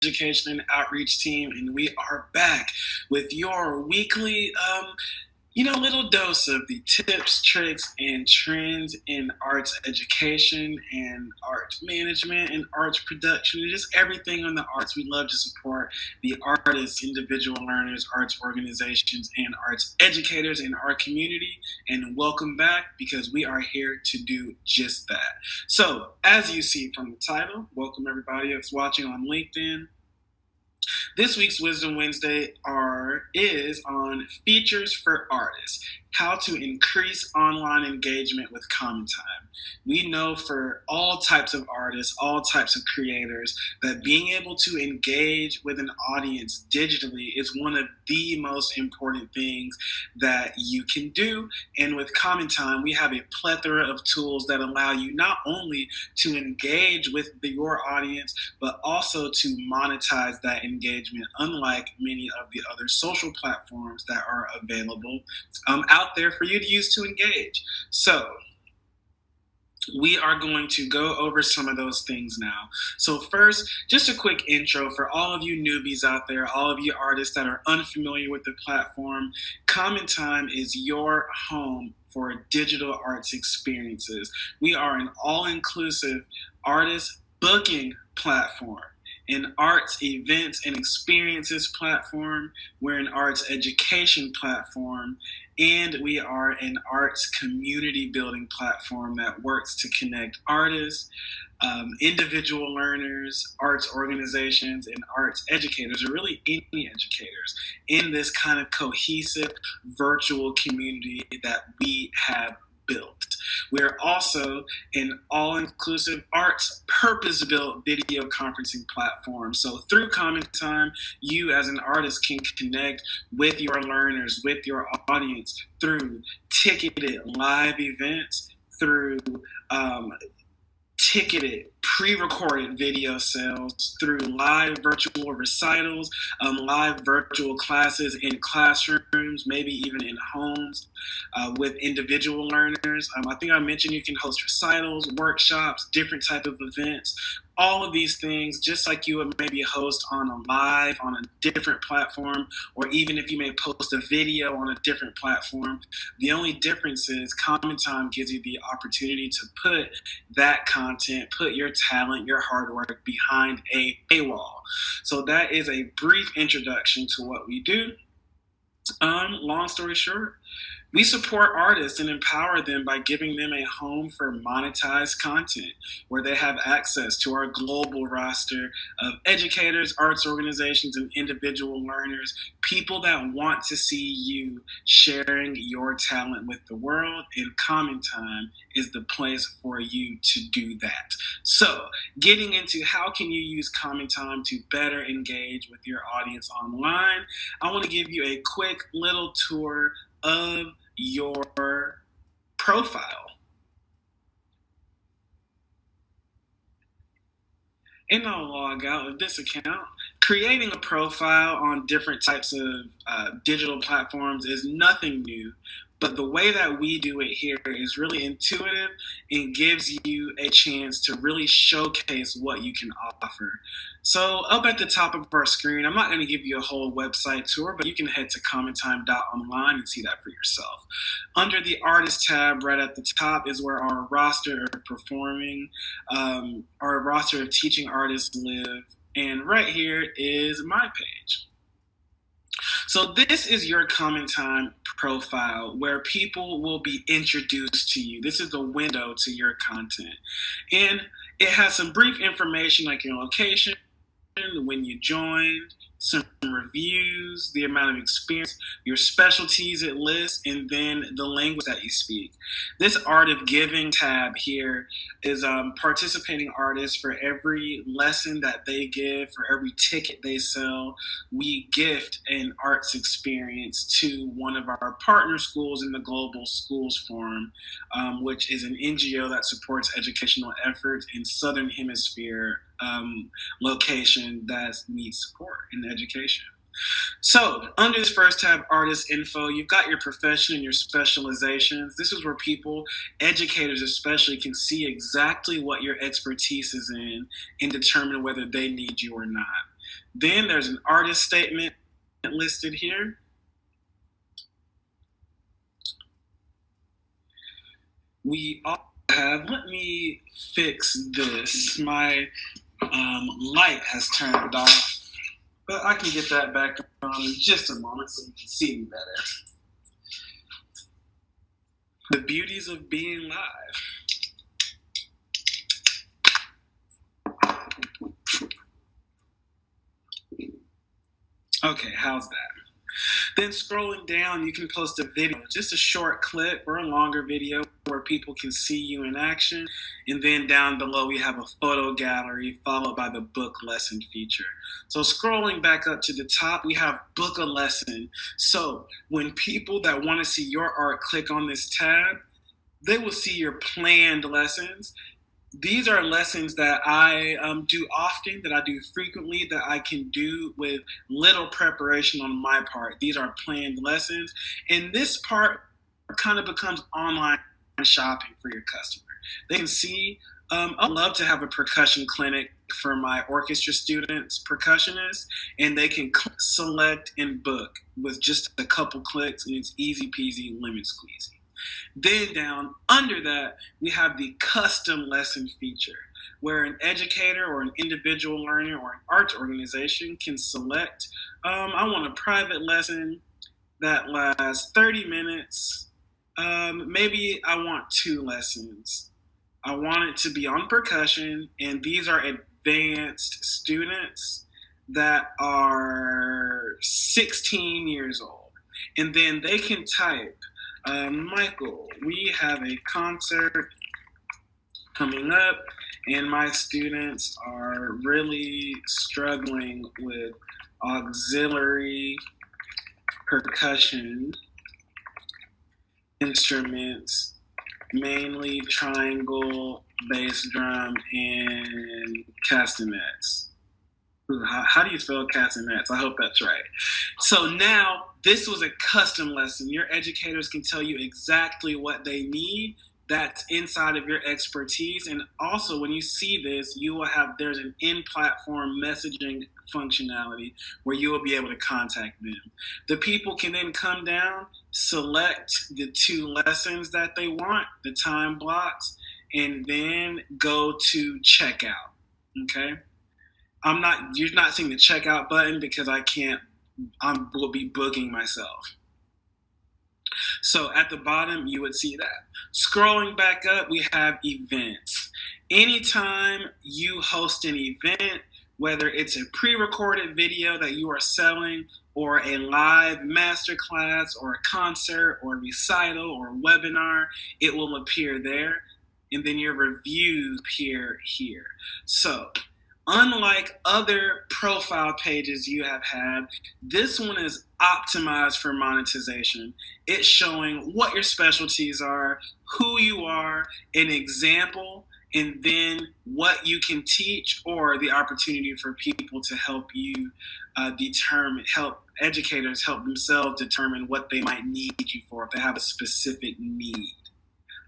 education and outreach team, and we are back with your weekly little dose of the tips, tricks, and trends in arts education and art management and arts production, and just everything on the arts. We love to support the artists, individual learners, arts organizations, and arts educators in our community. And welcome back, because we are here to do just that. So, as you see from the title, welcome everybody that's watching on LinkedIn. This week's Wisdom Wednesday is on features for artists, how to increase online engagement with CommonTime. We know for all types of artists, all types of creators, that being able to engage with an audience digitally is one of the most important things that you can do. And with CommonTime, we have a plethora of tools that allow you not only to engage with your audience, but also to monetize that engagement, unlike many of the other social platforms that are available out there for you to use to engage. So we are going to go over some of those things now. So first, just a quick intro for all of you newbies out there, all of you artists that are unfamiliar with the platform. CommonTime is your home for digital arts experiences. We are an all-inclusive artist booking platform, an arts events and experiences platform. We're an arts education platform, and we are an arts community building platform that works to connect artists, individual learners, arts organizations, and arts educators, or really any educators, in this kind of cohesive virtual community that we have built. We're also an all-inclusive arts purpose-built video conferencing platform. So through CommonTime, you as an artist can connect with your learners, with your audience through ticketed live events, through ticketed pre-recorded video sales, through live virtual recitals, live virtual classes in classrooms, maybe even in homes with individual learners. I think I mentioned you can host recitals, workshops, different type of events. All of these things, just like you would maybe host on a different platform, or even if you may post a video on a different platform. The only difference is CommonTime gives you the opportunity to put that content, put your talent, your hard work behind a paywall. So that is a brief introduction to what we do. Long story short, we support artists and empower them by giving them a home for monetized content, where they have access to our global roster of educators, arts organizations, and individual learners, people that want to see you sharing your talent with the world, and CommonTime is the place for you to do that. So, getting into how can you use CommonTime to better engage with your audience online, I want to give you a quick little tour of your profile. And I'll log out of this account. Creating a profile on different types of digital platforms is nothing new, but the way that we do it here is really intuitive and gives you a chance to really showcase what you can offer. So up at the top of our screen, I'm not going to give you a whole website tour, but you can head to commontime.online and see that for yourself. Under the artist tab right at the top is where our roster of teaching artists live. And right here is my page. So this is your CommonTime profile, where people will be introduced to you. This is the window to your content. And it has some brief information like your location, when you joined, some reviews, the amount of experience, your specialties it lists, and then the language that you speak. This Art of Giving tab here is participating artists. For every lesson that they give, for every ticket they sell, we gift an arts experience to one of our partner schools in the Global Schools Forum, which is an NGO that supports educational efforts in Southern Hemisphere location that needs support in education. So under this first tab, artist info, you've got your profession and your specializations. This is where people, educators especially, can see exactly what your expertise is in and determine whether they need you or not. Then there's an artist statement listed here. We also have, let me fix this. My light has turned off, but I can get that back on in just a moment so you can see me better. The beauties of being live. Okay, how's that? Then scrolling down, you can post a video, just a short clip or a longer video where people can see you in action. And then down below, we have a photo gallery followed by the book lesson feature. So scrolling back up to the top, we have book a lesson. So when people that want to see your art click on this tab, they will see your planned lessons. These are lessons that I do often, that I do frequently, that I can do with little preparation on my part. These are planned lessons. And this part kind of becomes online shopping for your customer. They can see, I'd love to have a percussion clinic for my orchestra students, percussionists, and they can select and book with just a couple clicks, and it's easy peasy, lemon squeezy. Then down under that, we have the custom lesson feature, where an educator or an individual learner or an arts organization can select, I want a private lesson that lasts 30 minutes. Maybe I want 2 lessons. I want it to be on percussion, and these are advanced students that are 16 years old. And then they can type, Michael, we have a concert coming up, and my students are really struggling with auxiliary percussion instruments, mainly triangle, bass drum, and castanets. How do you spell castanets? I hope that's right. So now, this was a custom lesson. Your educators can tell you exactly what they need. That's inside of your expertise. And also, when you see this, you will have, there's an in-platform messaging functionality where you will be able to contact them. The people can then come down, select the 2 lessons that they want, the time blocks, and then go to checkout. Okay? You're not seeing the checkout button because I will be booking myself. So at the bottom, you would see that. Scrolling back up, we have events. Anytime you host an event, whether it's a pre-recorded video that you are selling, or a live masterclass, or a concert, or a recital, or a webinar, it will appear there. And then your reviews appear here. So, unlike other profile pages you have had, this one is optimized for monetization. It's showing what your specialties are, who you are, an example, and then what you can teach, or the opportunity for people to help you help educators help themselves determine what they might need you for if they have a specific need.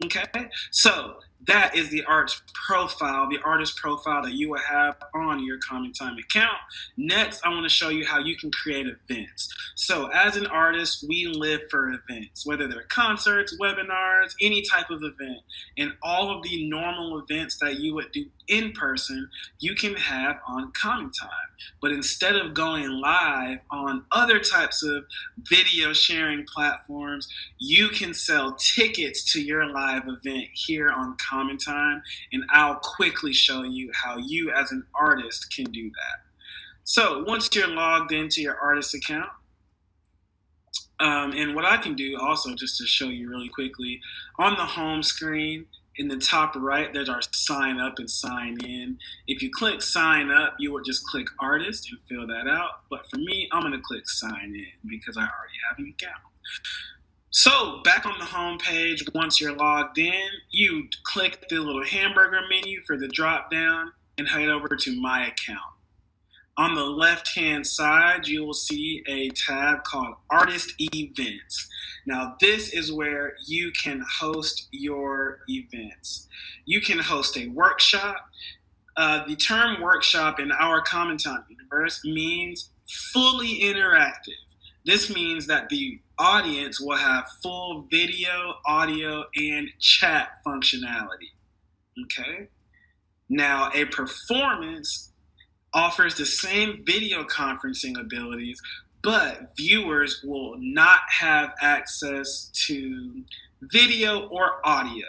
Okay, so that is the artist profile that you will have on your CommonTime account. Next, I want to show you how you can create events. So as an artist, we live for events, whether they're concerts, webinars, any type of event. And all of the normal events that you would do in person, you can have on CommonTime. But instead of going live on other types of video sharing platforms, you can sell tickets to your live event here on CommonTime, and I'll quickly show you how you as an artist can do that. So once you're logged into your artist account, and what I can do also, just to show you really quickly, on the home screen, in the top right, there's our sign up and sign in. If you click sign up, you would just click artist and fill that out. But for me, I'm gonna click sign in because I already have an account. So back on the home page, once you're logged in, you click the little hamburger menu for the drop down and head over to my account. On the left-hand side, you will see a tab called Artist Events. Now, this is where you can host your events. You can host a workshop. The term workshop in our CommonTime universe means fully interactive. This means that the audience will have full video, audio, and chat functionality. Okay? Now, a performance offers the same video conferencing abilities, but viewers will not have access to video or audio.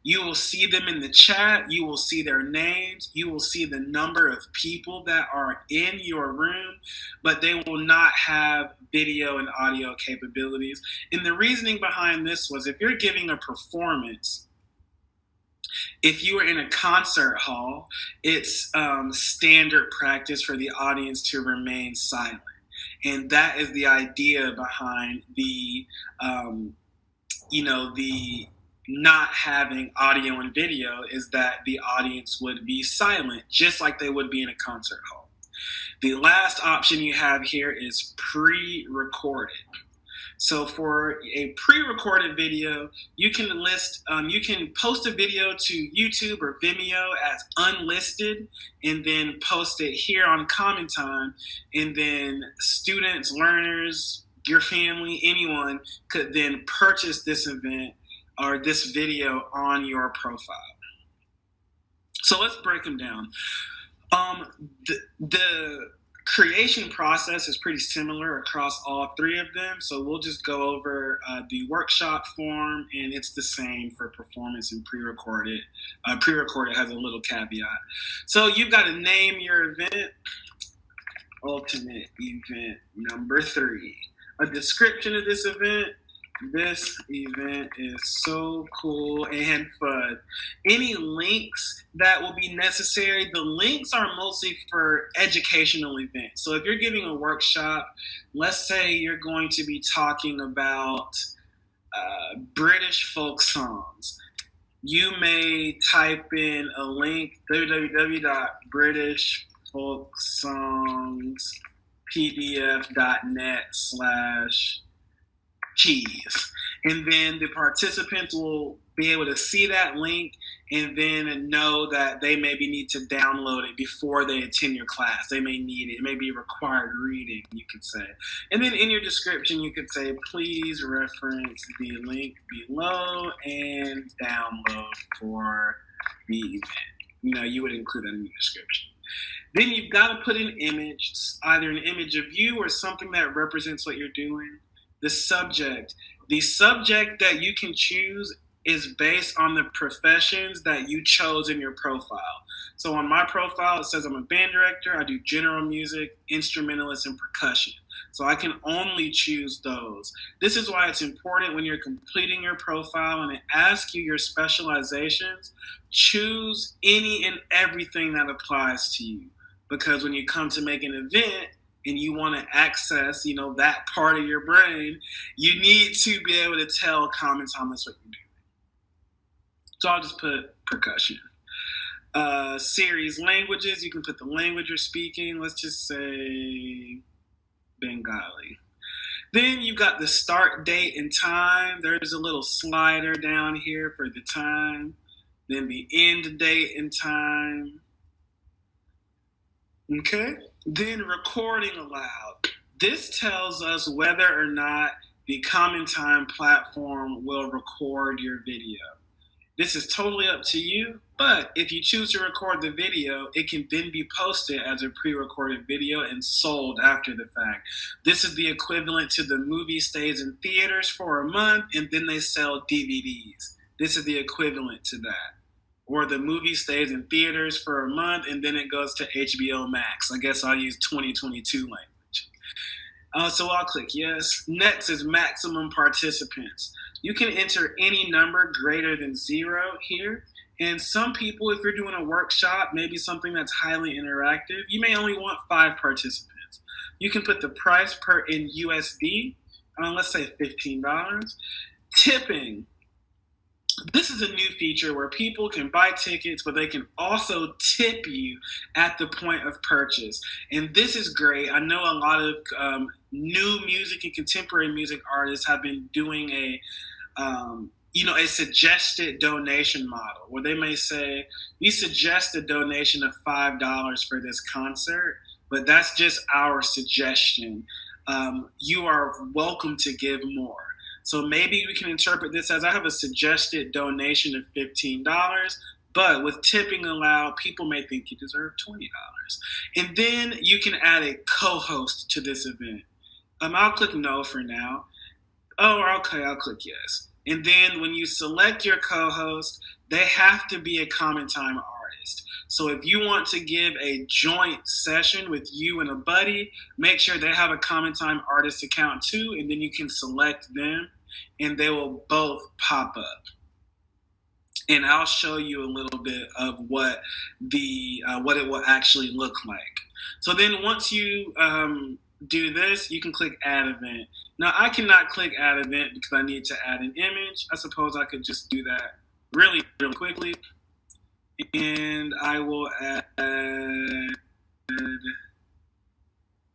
You will see them in the chat, you will see their names, you will see the number of people that are in your room, but they will not have video and audio capabilities. And the reasoning behind this was, if you're giving a performance, if you are in a concert hall, it's standard practice for the audience to remain silent. And that is the idea behind the not having audio and video, is that the audience would be silent, just like they would be in a concert hall. The last option you have here is pre-recorded. So for a pre-recorded video, you can post a video to YouTube or Vimeo as unlisted, and then post it here on CommonTime, and then students, learners, your family, anyone could then purchase this event or this video on your profile. So let's break them down. The creation process is pretty similar across all three of them. So we'll just go over the workshop form, and it's the same for performance and pre-recorded. Pre-recorded has a little caveat. So you've got to name your event, ultimate event number 3. A description of this event. This event is so cool and fun. Any links that will be necessary, the links are mostly for educational events. So if you're giving a workshop, let's say you're going to be talking about British folk songs. You may type in a link, www.britishfolksongspdf.net/cheese. And then the participants will be able to see that link and then know that they maybe need to download it before they attend your class. They may need it. It may be required reading, you could say. And then in your description, you could say, please reference the link below and download for the event. You would include that in your description. Then you've got to put an image, either an image of you or something that represents what you're doing. The subject that you can choose is based on the professions that you chose in your profile. So on my profile, it says I'm a band director. I do general music, instrumentalist, and percussion. So I can only choose those. This is why it's important when you're completing your profile and it asks you your specializations, choose any and everything that applies to you. Because when you come to make an event, and you want to access, that part of your brain, you need to be able to tell CommonTime that's what you're doing. So I'll just put percussion. Series languages, you can put the language you're speaking. Let's just say Bengali. Then you've got the start date and time. There's a little slider down here for the time. Then the end date and time. Okay? Then recording allowed. This tells us whether or not the CommonTime platform will record your video. This is totally up to you, but if you choose to record the video, it can then be posted as a pre-recorded video and sold after the fact. This is the equivalent to the movie stays in theaters for a month and then they sell DVDs. This is the equivalent to that. Or the movie stays in theaters for a month and then it goes to HBO Max. I guess I'll use 2022 language. So I'll click yes. Next is maximum participants. You can enter any number greater than 0 here. And some people, if you're doing a workshop, maybe something that's highly interactive, you may only want 5 participants. You can put the price in USD, let's say $15. Tipping. This is a new feature where people can buy tickets, but they can also tip you at the point of purchase. And this is great. I know a lot of new music and contemporary music artists have been doing a suggested donation model where they may say, we suggest a donation of $5 for this concert, but that's just our suggestion. You are welcome to give more. So maybe we can interpret this as, I have a suggested donation of $15, but with tipping allowed, people may think you deserve $20. And then you can add a co-host to this event. I'll click no for now. Oh, okay, I'll click yes. And then when you select your co-host, they have to be a CommonTime artist. So if you want to give a joint session with you and a buddy, make sure they have a CommonTime artist account too, and then you can select them, and they will both pop up. And I'll show you a little bit of what it will actually look like. So then once you do this, you can click Add Event. Now, I cannot click Add Event because I need to add an image. I suppose I could just do that really, really quickly. And I will add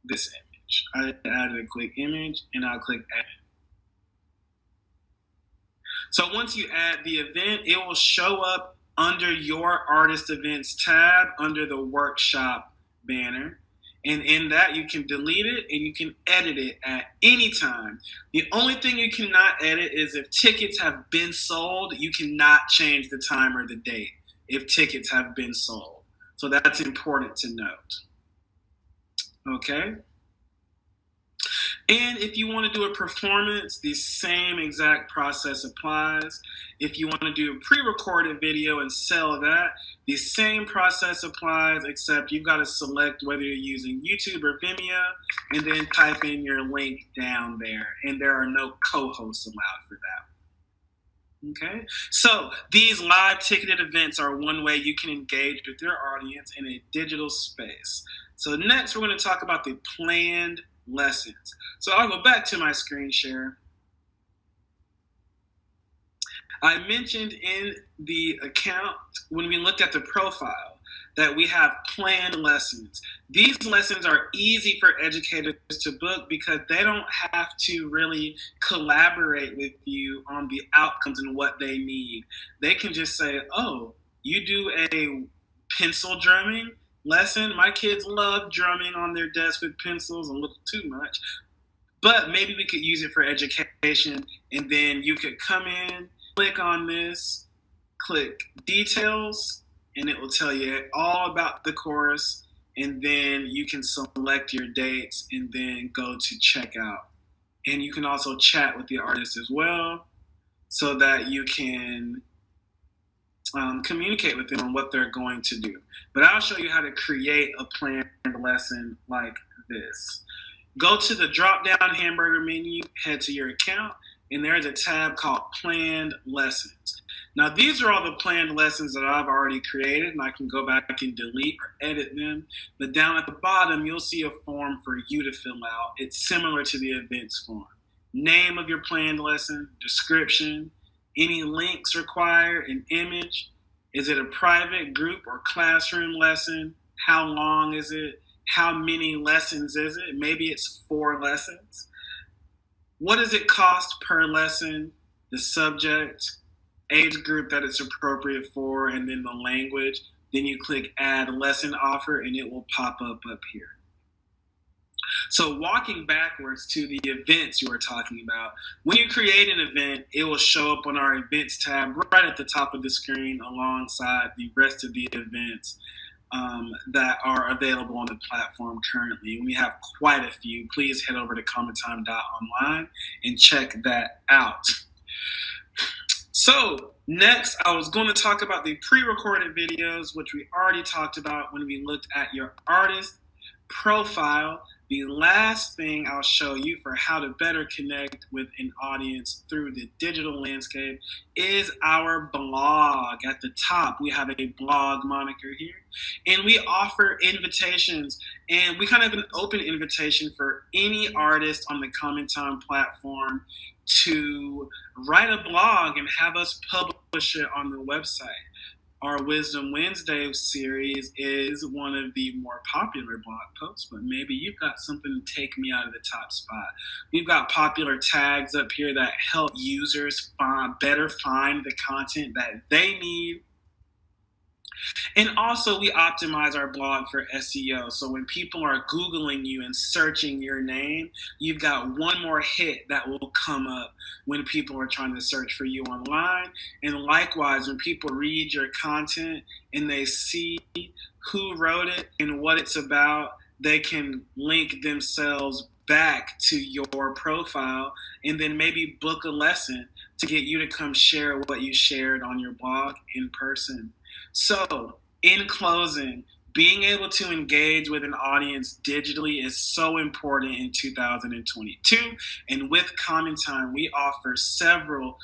this image. I added a quick image, and I'll click Add. So once you add the event, it will show up under your Artist Events tab under the Workshop banner. And in that, you can delete it and you can edit it at any time. The only thing you cannot edit is if tickets have been sold, you cannot change the time or the date if tickets have been sold. So that's important to note. Okay? And if you want to do a performance, the same exact process applies. If you want to do a pre-recorded video and sell that, the same process applies, except you've got to select whether you're using YouTube or Vimeo, and then type in your link down there. And there are no co-hosts allowed for that. Okay, so these live ticketed events are one way you can engage with your audience in a digital space. So next, we're going to talk about the planned lessons. So I'll go back to my screen share. I mentioned in the account when we looked at the profile that we have planned lessons. These lessons are easy for educators to book because they don't have to really collaborate with you on the outcomes and what they need. They can just say, oh, you do a pencil drumming lesson. My kids love drumming on their desk with pencils a little too much, but maybe we could use it for education. And then you could come in, click on this, click details, and it will tell you all about the course. And then you can select your dates and then go to checkout. And you can also chat with the artist as well so that you can communicate with them on what they're going to do. But I'll show you how to create a planned lesson like this. Go to the drop-down hamburger menu, head to your account, and there's a tab called Planned Lessons. Now, these are all the planned lessons that I've already created, and I can go back and delete or edit them. But down at the bottom, you'll see a form for you to fill out. It's similar to the events form. Name of your planned lesson, description, any links required, an image. Is it a private, group, or classroom lesson? How long is it? How many lessons is it? Maybe it's 4 lessons. What does it cost per lesson? The subject, age group that it's appropriate for, and then the language. Then you click Add Lesson Offer, and it will pop up here. So walking backwards to the events you were talking about, when you create an event, it will show up on our events tab right at the top of the screen alongside the rest of the events that are available on the platform currently. And we have quite a few. Please head over to commontime.online and check that out. So next, I was going to talk about the pre-recorded videos, which we already talked about when we looked at your artist profile. The last thing I'll show you for how to better connect with an audience through the digital landscape is our blog. At the top, we have a blog moniker here, and we offer invitations, and we kind of have an open invitation for any artist on the CommonTime platform to write a blog and have us publish it on the website. our Wisdom Wednesday series is one of the more popular blog posts, but maybe you've got something to take me out of the top spot. We've got popular tags up here that help users better find the content that they need. And also, we optimize our blog for SEO. So when people are Googling you and searching your name, you've got one more hit that will come up when people are trying to search for you online. And likewise, when people read your content and they see who wrote it and what it's about, they can link themselves back to your profile and then maybe book a lesson to get you to come share what you shared on your blog in person. So, in closing, being able to engage with an audience digitally is so important in 2022. And with CommonTime, we offer several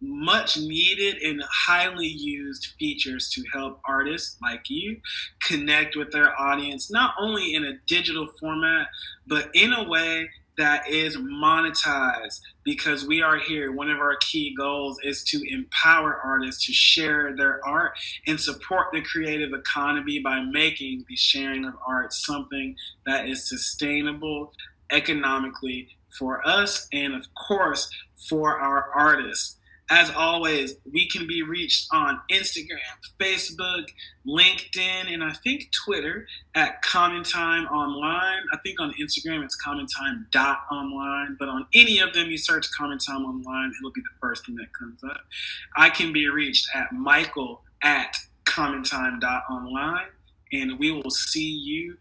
much needed and highly used features to help artists like you connect with their audience, not only in a digital format, but in a way that is monetized, because we are here. One of our key goals is to empower artists to share their art and support the creative economy by making the sharing of art something that is sustainable economically for us and, of course, for our artists. As always, we can be reached on Instagram, Facebook, LinkedIn, and I think Twitter at CommonTime Online. I think on Instagram it's CommonTime.online, but on any of them you search CommonTime Online, it'll be the first thing that comes up. I can be reached at Michael at CommonTime.online, and we will see you